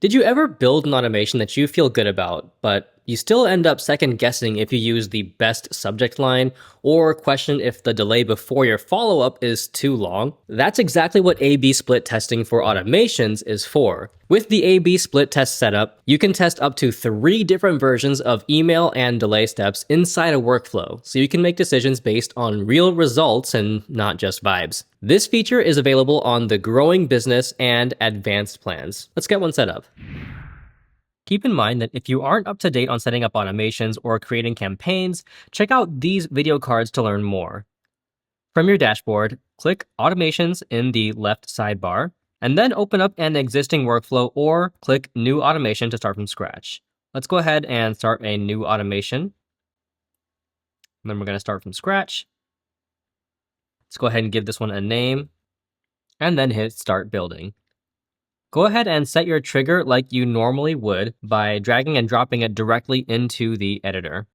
Did you ever build an automation that you feel good about, but you still end up second guessing if you use the best subject line or question if the delay before your follow-up is too long? That's exactly what A/B split testing for automations is for. With the A/B split test setup, you can test up to 3 different versions of email and delay steps inside a workflow, so you can make decisions based on real results and not just vibes. This feature is available on the growing business and advanced plans. Let's get one set up. Keep in mind that if you aren't up to date on setting up automations or creating campaigns, check out these video cards to learn more. From your dashboard, click Automations in the left sidebar, and then open up an existing workflow or click New Automation to start from scratch. Let's go ahead and start a new automation. And then we're going to start from scratch. Let's go ahead and give this one a name, and then hit Start Building. Go ahead and set your trigger like you normally would by dragging and dropping it directly into the editor.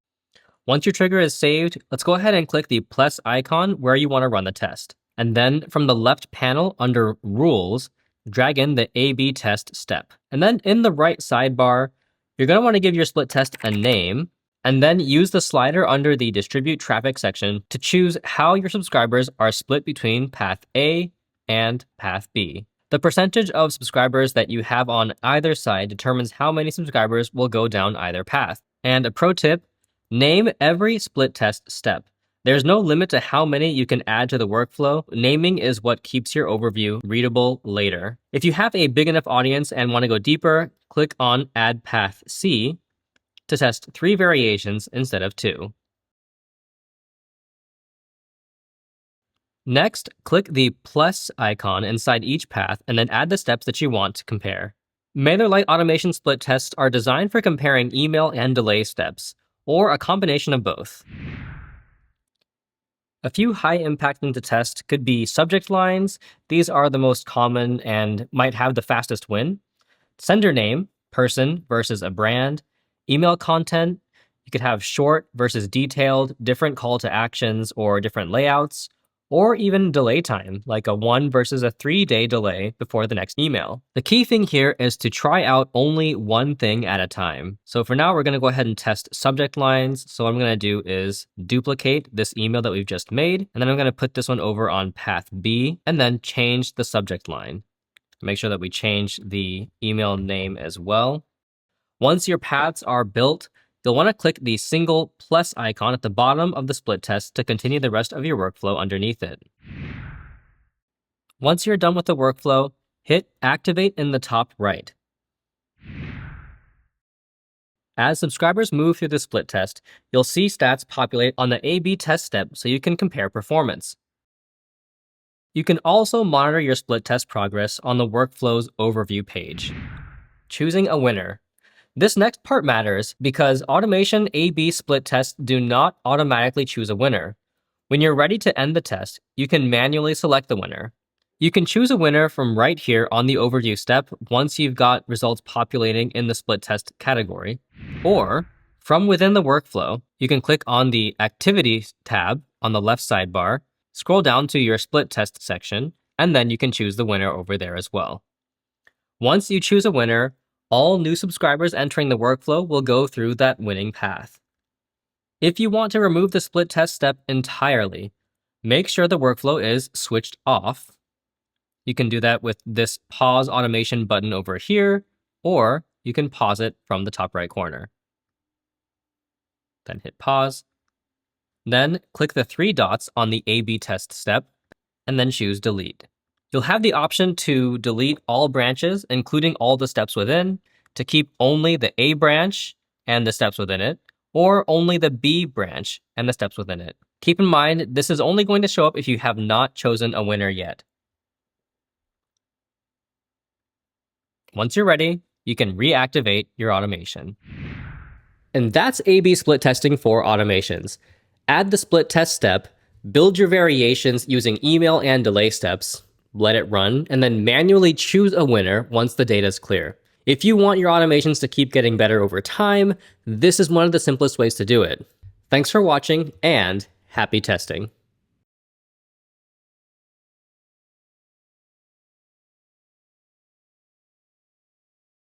Once your trigger is saved, let's go ahead and click the plus icon where you want to run the test. And then from the left panel under Rules, drag in the A/B test step. And then in the right sidebar, you're going to want to give your split test a name, and then use the slider under the Distribute Traffic section to choose how your subscribers are split between path A and path B. The percentage of subscribers that you have on either side determines how many subscribers will go down either path. And a pro tip, name every split test step. There's no limit to how many you can add to the workflow. Naming is what keeps your overview readable later. If you have a big enough audience and want to go deeper, click on Add Path C to test 3 variations instead of 2. Next, click the plus icon inside each path and then add the steps that you want to compare. MailerLite automation split tests are designed for comparing email and delay steps, or a combination of both. A few high impact things to test could be subject lines. These are the most common and might have the fastest win. Sender name, person versus a brand. Email content, you could have short versus detailed, different call to actions or different layouts. Or even delay time, like a 1 versus a 3-day delay before the next email. The key thing here is to try out only one thing at a time. So for now, we're going to go ahead and test subject lines. So what I'm going to do is duplicate this email that we've just made, and then I'm going to put this one over on path B, and then change the subject line. Make sure that we change the email name as well. Once your paths are built, you'll want to click the single plus icon at the bottom of the split test to continue the rest of your workflow underneath it. Once you're done with the workflow, hit Activate in the top right. As subscribers move through the split test, you'll see stats populate on the A/B test step so you can compare performance. You can also monitor your split test progress on the workflow's overview page. Choosing a winner. This next part matters because automation A/B split tests do not automatically choose a winner. When you're ready to end the test, you can manually select the winner. You can choose a winner from right here on the overview step once you've got results populating in the split test category. Or, from within the workflow, you can click on the Activities tab on the left sidebar, scroll down to your split test section, and then you can choose the winner over there as well. Once you choose a winner, all new subscribers entering the workflow will go through that winning path. If you want to remove the split test step entirely, make sure the workflow is switched off. You can do that with this pause automation button over here, or you can pause it from the top right corner. Then hit pause. Then click the 3 dots on the A/B test step, and then choose delete. You'll have the option to delete all branches, including all the steps within, to keep only the A branch and the steps within it, or only the B branch and the steps within it. Keep in mind, this is only going to show up if you have not chosen a winner yet. Once you're ready, you can reactivate your automation. And that's A/B split testing for automations. Add the split test step, build your variations using email and delay steps, let it run, and then manually choose a winner once the data is clear. If you want your automations to keep getting better over time, this is one of the simplest ways to do it. Thanks for watching, and happy testing.